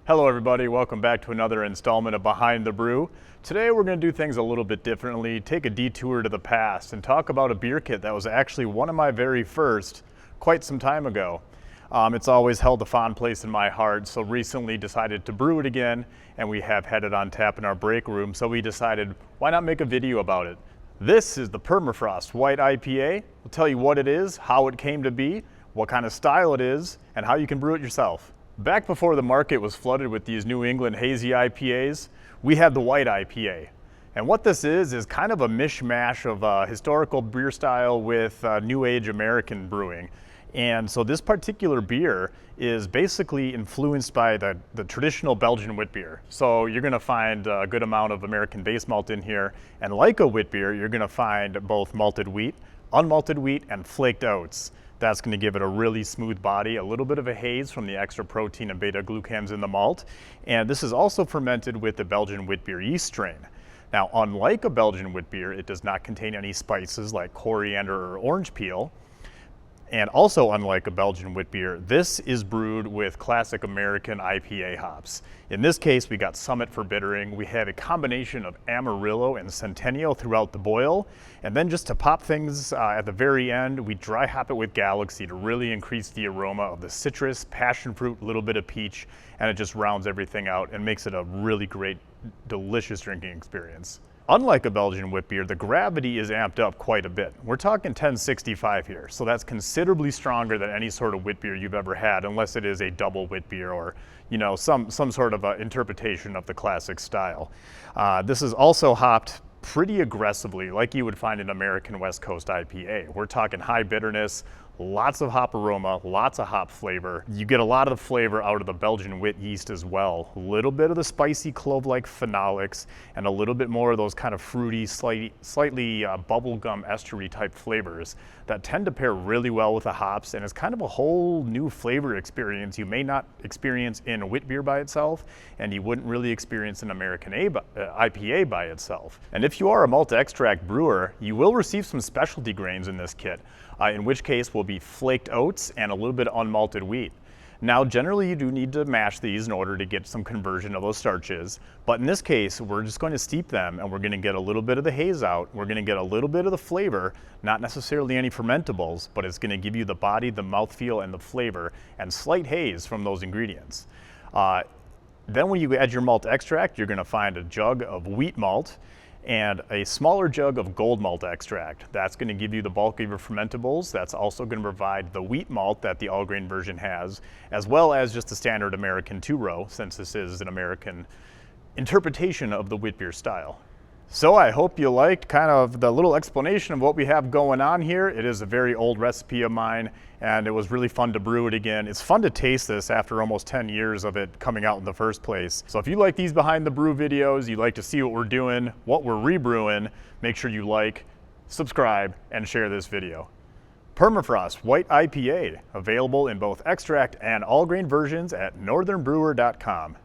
Hello everybody, welcome back to another installment of Behind the Brew. Today we're going to do things a little bit differently, take a detour to the past and talk about a beer kit that was actually one of my very first quite some time ago. It's always held a fond place in my heart, so recently decided to brew it again, and we have had it on tap in our break room, so we decided why not make a video about it. This is the Permafrost White IPA. We'll tell you what it is, how it came to be, what kind of style it is, and how you can brew it yourself. Back before the market was flooded with these New England hazy IPAs, we had the White IPA. And what this is kind of a mishmash of historical beer style with new age American brewing. And so this particular beer is basically influenced by the traditional Belgian Witbier. So you're gonna find a good amount of American base malt in here. And like a Witbier, you're gonna find both malted wheat, unmalted wheat, and flaked oats. That's going to give it a really smooth body, a little bit of a haze from the extra protein and beta glucans in the malt. And this is also fermented with the Belgian Witbier yeast strain. Now, unlike a Belgian Witbier, it does not contain any spices like coriander or orange peel. And also unlike a Belgian Witbier, this is brewed with classic American IPA hops. In this case, we got Summit for bittering. We have a combination of Amarillo and Centennial throughout the boil. And then just to pop things at the very end, we dry hop it with Galaxy to really increase the aroma of the citrus, passion fruit, a little bit of peach, and it just rounds everything out and makes it a really great, delicious drinking experience. Unlike a Belgian Witbier, the gravity is amped up quite a bit. We're talking 1065 here, so that's considerably stronger than any sort of Witbier you've ever had, unless it is a double Witbier or, you know, some sort of interpretation of the classic style. This is also hopped pretty aggressively, like you would find in American West Coast IPA. We're talking high bitterness, lots of hop aroma, lots of hop flavor. You get a lot of the flavor out of the Belgian wit yeast as well. A little bit of the spicy clove-like phenolics and a little bit more of those kind of fruity, slightly bubblegum estery type flavors that tend to pair really well with the hops, and it's kind of a whole new flavor experience you may not experience in a wit beer by itself, and you wouldn't really experience an American IPA by itself. And if you are a malt extract brewer, you will receive some specialty grains in this kit, in which case will be flaked oats and a little bit of unmalted wheat. Now, generally you do need to mash these in order to get some conversion of those starches, but in this case, we're just going to steep them and we're going to get a little bit of the haze out. We're going to get a little bit of the flavor, not necessarily any fermentables, but it's going to give you the body, the mouthfeel, and the flavor, and slight haze from those ingredients. Then when you add your malt extract, you're going to find a jug of wheat malt and a smaller jug of gold malt extract. That's going to give you the bulk of your fermentables. That's also going to provide the wheat malt that the all-grain version has, as well as just the standard American two-row, since this is an American interpretation of the wit beer style. So I hope you liked kind of the little explanation of what we have going on here. It is a very old recipe of mine, and it was really fun to brew it again. It's fun to taste this after almost 10 years of it coming out in the first place. So if you like these behind the brew videos, you like to see what we're doing, what we're rebrewing, make sure you like, subscribe, and share this video. Permafrost White IPA, available in both extract and all grain versions at northernbrewer.com.